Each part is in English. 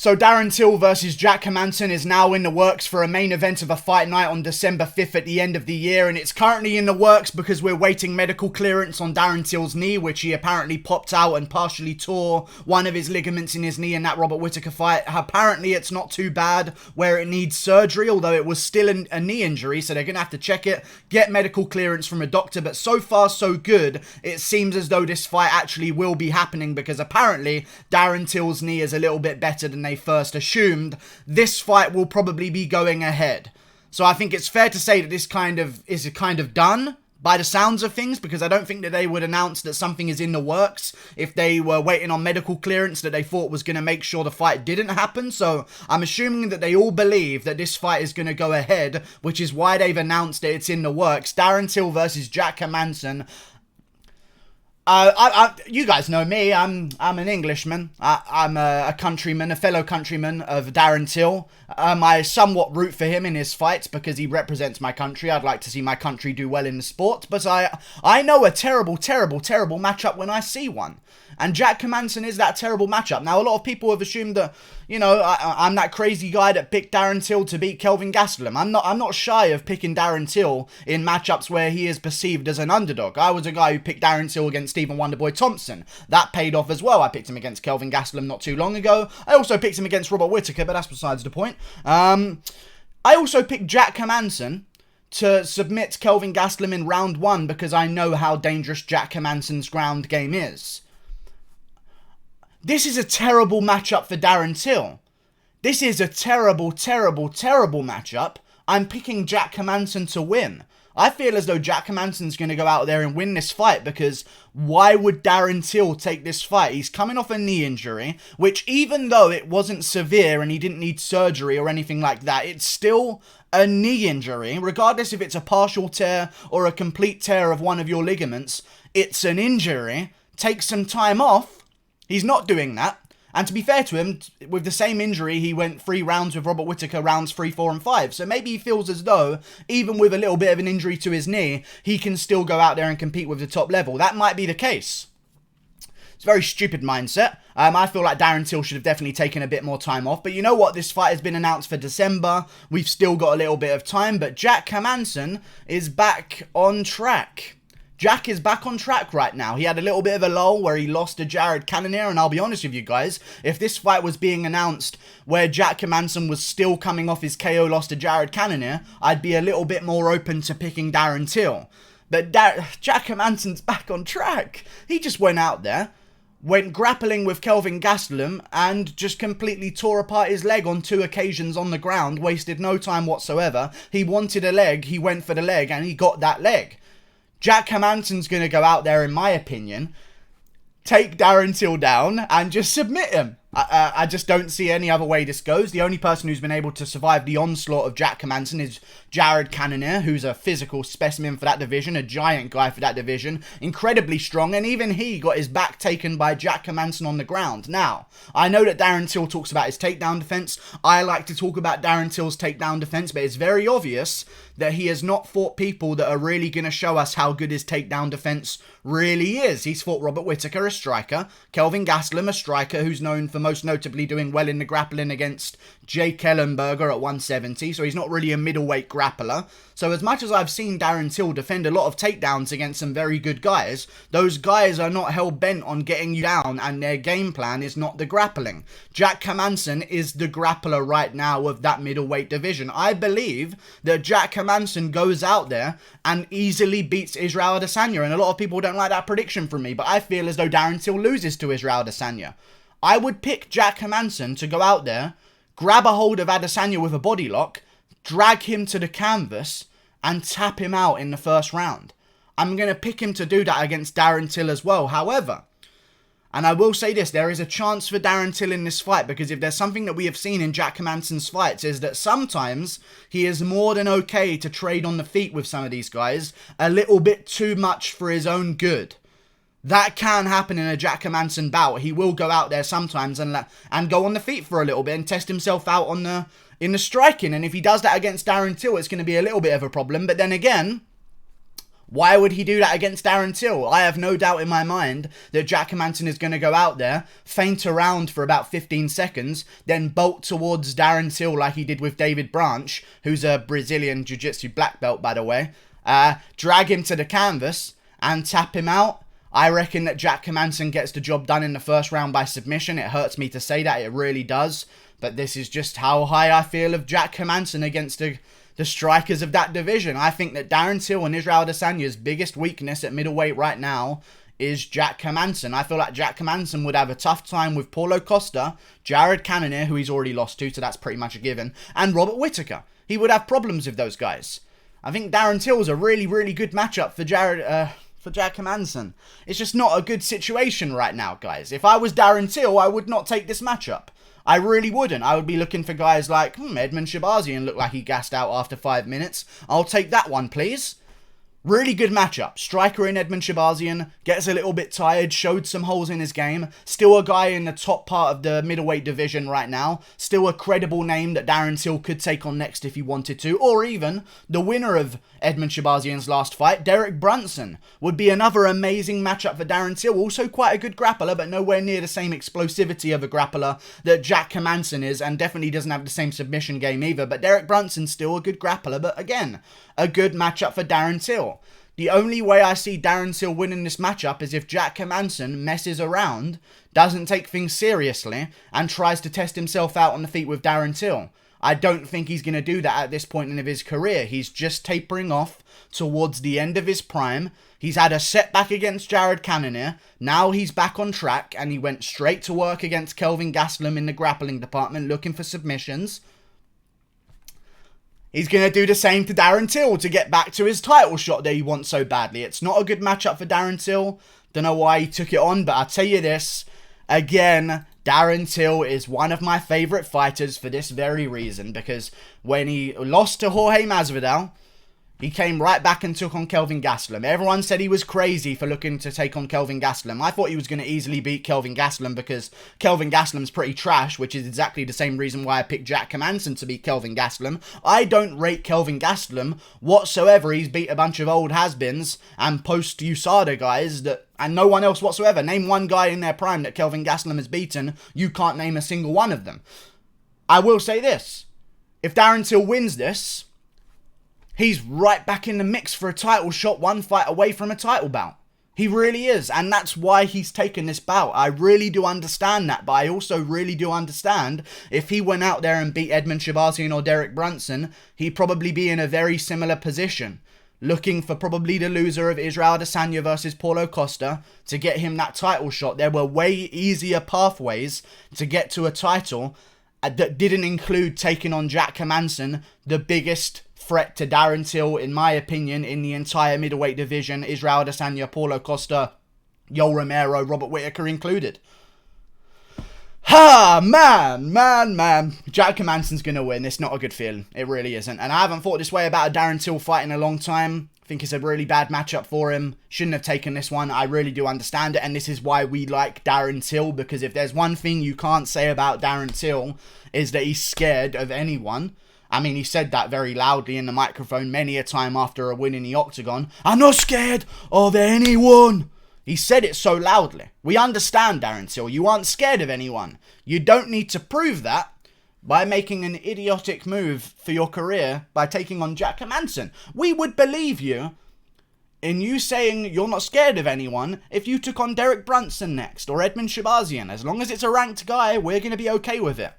So Darren Till versus Jack Hermansson is now in the works for a main event of a fight night on December 5th at the end of the year, and it's currently in the works because we're waiting medical clearance on Darren Till's knee, which he apparently popped out and partially tore one of his ligaments in his knee in that Robert Whittaker fight. Apparently it's not too bad where it needs surgery, although it was still a knee injury, so they're going to have to check it, get medical clearance from a doctor, but so far so good. It seems as though this fight actually will be happening because apparently Darren Till's knee is a little bit better than they first assumed. This fight will probably be going ahead. So I think it's fair to say that this is kind of done by the sounds of things, because I don't think that they would announce that something is in the works if they were waiting on medical clearance that they thought was going to make sure the fight didn't happen. So I'm assuming that they all believe that this fight is going to go ahead, which is why they've announced that it's in the works. Darren Till versus Jack Hermansson. You guys know me. I'm an Englishman. I'm a countryman, a fellow countryman of Darren Till. I somewhat root for him in his fights because he represents my country. I'd like to see my country do well in the sport, but I know a terrible, terrible, terrible matchup when I see one. And Jack Hermansson is that terrible matchup. Now, a lot of people have assumed that, you know, I'm that crazy guy that picked Darren Till to beat Kelvin Gastelum. I'm not shy of picking Darren Till in matchups where he is perceived as an underdog. I was a guy who picked Darren Till against Stephen Wonderboy Thompson. That paid off as well. I picked him against Kelvin Gastelum not too long ago. I also picked him against Robert Whittaker, but that's besides the point. I also picked Jack Hermansson to submit Kelvin Gastelum in round 1 because I know how dangerous Jack Hermansson's ground game is. This is a terrible matchup for Darren Till. This is a terrible, terrible, terrible matchup. I'm picking Jack Hermansson to win. I feel as though Jack Hermansson's going to go out there and win this fight because why would Darren Till take this fight? He's coming off a knee injury, which even though it wasn't severe and he didn't need surgery or anything like that, it's still a knee injury. Regardless if it's a partial tear or a complete tear of one of your ligaments, it's an injury. Take some time off. He's not doing that. And to be fair to him, with the same injury, he went 3 rounds with Robert Whittaker, rounds 3, 4, and 5. So maybe he feels as though, even with a little bit of an injury to his knee, he can still go out there and compete with the top level. That might be the case. It's a very stupid mindset. I feel like Darren Till should have definitely taken a bit more time off. But you know what? This fight has been announced for December. We've still got a little bit of time. But Jack Hermansson is back on track. Jack is back on track right now. He had a little bit of a lull where he lost to Jared Cannonier, and I'll be honest with you guys, if this fight was being announced where Jack Hermansson was still coming off his KO loss to Jared Cannonier, I'd be a little bit more open to picking Darren Till. But Jack Hermansson's back on track. He just went out there, went grappling with Kelvin Gastelum, and just completely tore apart his leg on 2 occasions on the ground, wasted no time whatsoever. He wanted a leg, he went for the leg, and he got that leg. Jack Hermansson's going to go out there, in my opinion, take Darren Till down and just submit him. I just don't see any other way this goes. The only person who's been able to survive the onslaught of Jack Hermansson is Jared Cannonier, who's a physical specimen for that division, a giant guy for that division, incredibly strong, and even he got his back taken by Jack Hermansson on the ground. Now, I know that Darren Till talks about his takedown defense. I like to talk about Darren Till's takedown defense, but it's very obvious that he has not fought people that are really going to show us how good his takedown defense really is. He's fought Robert Whittaker, a striker, Kelvin Gastelum, a striker who's known for most notably doing well in the grappling against Jake Ellenberger at 170, so he's not really a middleweight grappler. So as much as I've seen Darren Till defend a lot of takedowns against some very good guys, those guys are not hell-bent on getting you down, and their game plan is not the grappling. Jack Hermansson is the grappler right now of that middleweight division. I believe that Jack Hermansson goes out there and easily beats Israel Adesanya, and a lot of people don't like that prediction from me, but I feel as though Darren Till loses to Israel Adesanya. I would pick Jack Hermansson to go out there, grab a hold of Adesanya with a body lock, drag him to the canvas, and tap him out in the first round. I'm going to pick him to do that against Darren Till as well. However, and I will say this, there is a chance for Darren Till in this fight, because if there's something that we have seen in Jack Hermansson's fights is that sometimes he is more than okay to trade on the feet with some of these guys a little bit too much for his own good. That can happen in a Jack Hermansson bout. He will go out there sometimes and go on the feet for a little bit and test himself out in the striking. And if he does that against Darren Till, it's going to be a little bit of a problem. But then again, Why would he do that against Darren Till? I have no doubt in my mind that Jack Hermansson is going to go out there, feint around for about 15 seconds, then bolt towards Darren Till like he did with David Branch, who's a Brazilian Jiu-Jitsu black belt, by the way, drag him to the canvas and tap him out. I reckon that Jack Hermansson gets the job done in the first round by submission. It hurts me to say that, it really does. But this is just how high I feel of Jack Hermansson against the strikers of that division. I think that Darren Till and Israel Adesanya's biggest weakness at middleweight right now is Jack Hermansson. I feel like Jack Hermansson would have a tough time with Paulo Costa, Jared Cannonier, who he's already lost to, so that's pretty much a given, and Robert Whittaker. He would have problems with those guys. I think Darren Till is a really, really good matchup for Jack Hermansson. It's just not a good situation right now, guys. If I was Darren Till, I would not take this matchup. I really wouldn't. I would be looking for guys like, Edmund Shabazian looked like he gassed out after 5 minutes. I'll take that one, please. Really good matchup. Striker in Edmund Shabazian, gets a little bit tired, showed some holes in his game. Still a guy in the top part of the middleweight division right now. Still a credible name that Darren Till could take on next if he wanted to. Or even the winner of Edmund Shabazian's last fight, Derek Brunson, would be another amazing matchup for Darren Till. Also quite a good grappler, but nowhere near the same explosivity of a grappler that Jack Hermansson is, and definitely doesn't have the same submission game either. But Derek Brunson's still a good grappler, but again, a good matchup for Darren Till. The only way I see Darren Till winning this matchup is if Jack Hermansson messes around, doesn't take things seriously, and tries to test himself out on the feet with Darren Till. I don't think he's going to do that at this point in his career. He's just tapering off towards the end of his prime. He's had a setback against Jared Cannonier. Now he's back on track, and he went straight to work against Kelvin Gastelum in the grappling department looking for submissions. He's going to do the same to Darren Till to get back to his title shot that he wants so badly. It's not a good matchup for Darren Till. Don't know why he took it on, but I'll tell you this. Again, Darren Till is one of my favourite fighters for this very reason. Because when he lost to Jorge Masvidal, he came right back and took on Kelvin Gastelum. Everyone said he was crazy for looking to take on Kelvin Gastelum. I thought he was going to easily beat Kelvin Gastelum because Kelvin Gastelum's pretty trash, which is exactly the same reason why I picked Jack Hermansson to beat Kelvin Gastelum. I don't rate Kelvin Gastelum whatsoever. He's beat a bunch of old has-beens and post-USADA guys and no one else whatsoever. Name one guy in their prime that Kelvin Gastelum has beaten. You can't name a single one of them. I will say this. If Darren Till wins this, he's right back in the mix for a title shot, one fight away from a title bout. He really is, and that's why he's taken this bout. I really do understand that, but I also really do understand if he went out there and beat Edmund Shabazian or Derek Brunson, he'd probably be in a very similar position, looking for probably the loser of Israel Adesanya versus Paulo Costa to get him that title shot. There were way easier pathways to get to a title that didn't include taking on Jack Hermansson, the biggest threat to Darren Till, in my opinion, in the entire middleweight division. Israel Adesanya, Paulo Costa, Yoel Romero, Robert Whittaker included. Man. Jack Hermansson's going to win. It's not a good feeling. It really isn't. And I haven't thought this way about a Darren Till fight in a long time. I think it's a really bad matchup for him. Shouldn't have taken this one. I really do understand it. And this is why we like Darren Till. Because if there's one thing you can't say about Darren Till, is that he's scared of anyone. I mean, he said that very loudly in the microphone many a time after a win in the octagon. I'm not scared of anyone. He said it so loudly. We understand, Darren Till. You aren't scared of anyone. You don't need to prove that by making an idiotic move for your career by taking on Jack Hermansson. We would believe you in you saying you're not scared of anyone if you took on Derek Brunson next or Edmund Shabazian. As long as it's a ranked guy, we're going to be okay with it.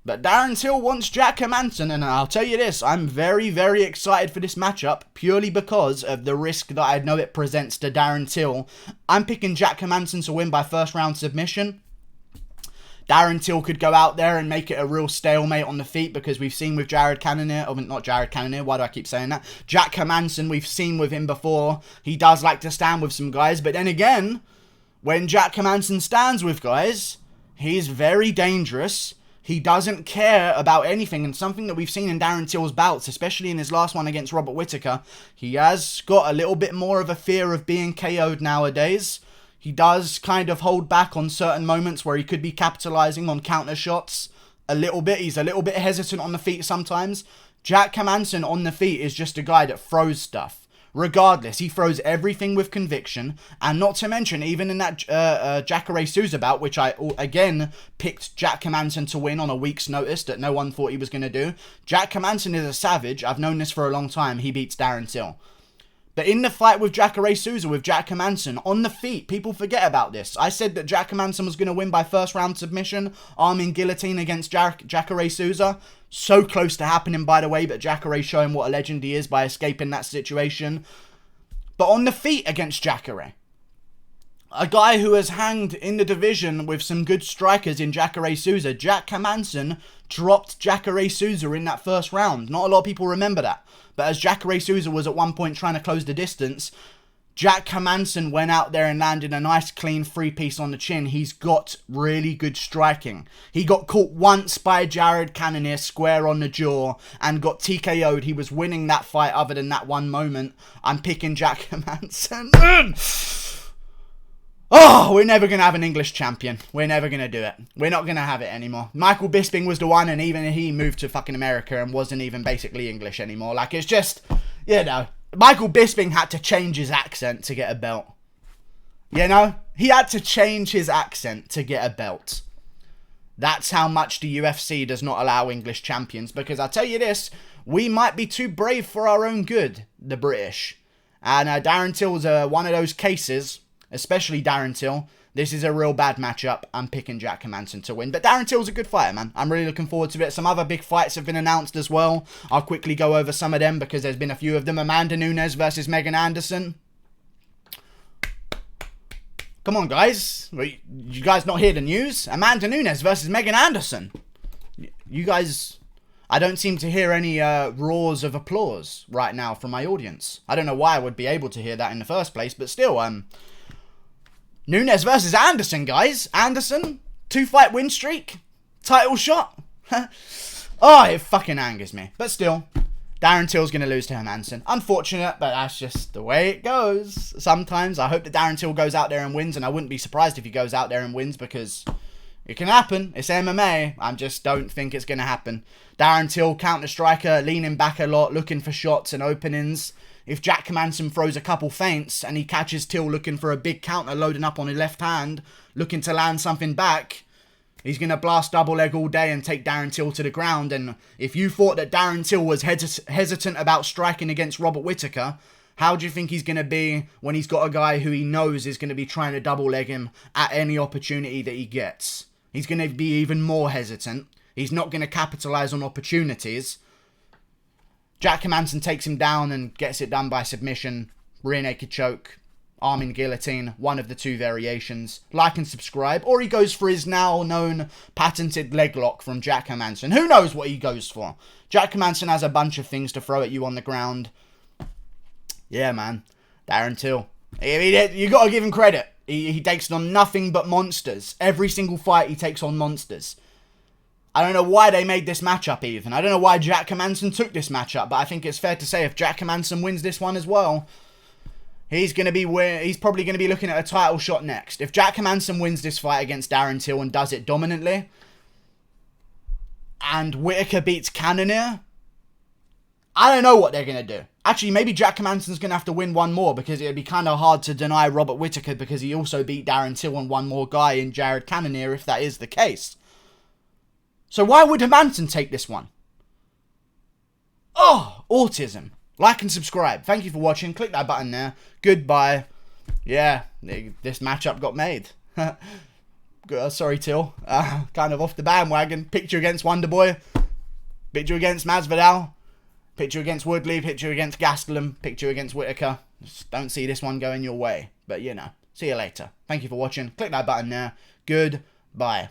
But Darren Till wants Jack Hermansson, and I'll tell you this, I'm very, very excited for this matchup, purely because of the risk that I know it presents to Darren Till. I'm picking Jack Hermansson to win by first round submission. Darren Till could go out there and make it a real stalemate on the feet, because we've seen with Jared Cannonier, not Jared Cannonier, why do I keep saying that? Jack Hermansson, we've seen with him before, he does like to stand with some guys, but then again, when Jack Hermansson stands with guys, he's very dangerous. He doesn't care about anything, and something that we've seen in Darren Till's bouts, especially in his last one against Robert Whittaker, he has got a little bit more of a fear of being KO'd nowadays. He does kind of hold back on certain moments where he could be capitalizing on counter shots a little bit. He's a little bit hesitant on the feet sometimes. Jack Hermansson on the feet is just a guy that throws stuff. Regardless, he throws everything with conviction, and not to mention, even in that Jacare Souza bout, which I, again, picked Jack Hermansson to win on a week's notice that no one thought he was going to do. Jack Hermansson is a savage. I've known this for a long time. He beats Darren Till. But in the fight with Jacare Souza, with Jack Hermansson, on the feet, people forget about this. I said that Jack Hermansson was going to win by first round submission, arm in guillotine against Jacare Souza. So close to happening, by the way, but Jacare showing what a legend he is by escaping that situation. But on the feet against Jacare, a guy who has hanged in the division with some good strikers in Jacare Souza, Jack Hermansson dropped Jacare Souza in that first round. Not a lot of people remember that. But as Jacare Souza was at one point trying to close the distance, Jack Hermansson went out there and landed a nice clean three-piece on the chin. He's got really good striking. He got caught once by Jared Cannonier square on the jaw and got TKO'd. He was winning that fight other than that one moment. I'm picking Jack Hermansson. Oh, we're never going to have an English champion. We're never going to do it. We're not going to have it anymore. Michael Bisping was the one, and even he moved to fucking America and wasn't even basically English anymore. Like, it's just, you know, Michael Bisping had to change his accent to get a belt. You know? He had to change his accent to get a belt. That's how much the UFC does not allow English champions. Because I'll tell you this, we might be too brave for our own good, the British. And Darren Till was one of those cases, especially Darren Till. This is a real bad matchup. I'm picking Jack Hermansson to win. But Darren Till's a good fighter, man. I'm really looking forward to it. Some other big fights have been announced as well. I'll quickly go over some of them because there's been a few of them. Amanda Nunes versus Megan Anderson. Come on, guys. You guys not hear the news? Amanda Nunes versus Megan Anderson. You guys... I don't seem to hear any roars of applause right now from my audience. I don't know why I would be able to hear that in the first place, but still, Nunes versus Anderson, guys. Anderson, 2-fight win streak. Title shot. Oh, it fucking angers me. But still, Darren Till's going to lose to Hermansson. Unfortunate, but that's just the way it goes. Sometimes I hope that Darren Till goes out there and wins, and I wouldn't be surprised if he goes out there and wins because it can happen. It's MMA. I just don't think it's going to happen. Darren Till, counter striker, leaning back a lot, looking for shots and openings. If Jack Hermansson throws a couple feints and he catches Till looking for a big counter, loading up on his left hand, looking to land something back, he's going to blast double leg all day and take Darren Till to the ground. And if you thought that Darren Till was hesitant about striking against Robert Whittaker, how do you think he's going to be when he's got a guy who he knows is going to be trying to double leg him at any opportunity that he gets? He's going to be even more hesitant. He's not going to capitalize on opportunities. Jack Hermansson takes him down and gets it done by submission, rear naked choke, arm in guillotine, one of the two variations. Like and subscribe, or he goes for his now known patented leg lock from Jack Hermansson. Who knows what he goes for? Jack Hermansson has a bunch of things to throw at you on the ground. Yeah, man. Darren Till. You got to give him credit. He takes on nothing but monsters. Every single fight he takes on monsters. I don't know why they made this matchup even. I don't know why Jack Hermansson took this matchup, but I think it's fair to say if Jack Hermansson wins this one as well, he's probably going to be looking at a title shot next. If Jack Hermansson wins this fight against Darren Till and does it dominantly, and Whittaker beats Cannonier, I don't know what they're going to do. Actually, maybe Jack Hermansson's going to have to win one more because it'd be kind of hard to deny Robert Whittaker because he also beat Darren Till and one more guy in Jared Cannonier if that is the case. So why would Hermansson take this one? Oh, autism. Like and subscribe. Thank you for watching. Click that button there. Goodbye. Yeah, this matchup got made. Sorry, Till. Kind of off the bandwagon. Picture against Wonderboy. Picture against Masvidal. Picture against Woodley. Picture against Gastelum. Picture against Whittaker. Just don't see this one going your way. But, you know. See you later. Thank you for watching. Click that button there. Goodbye.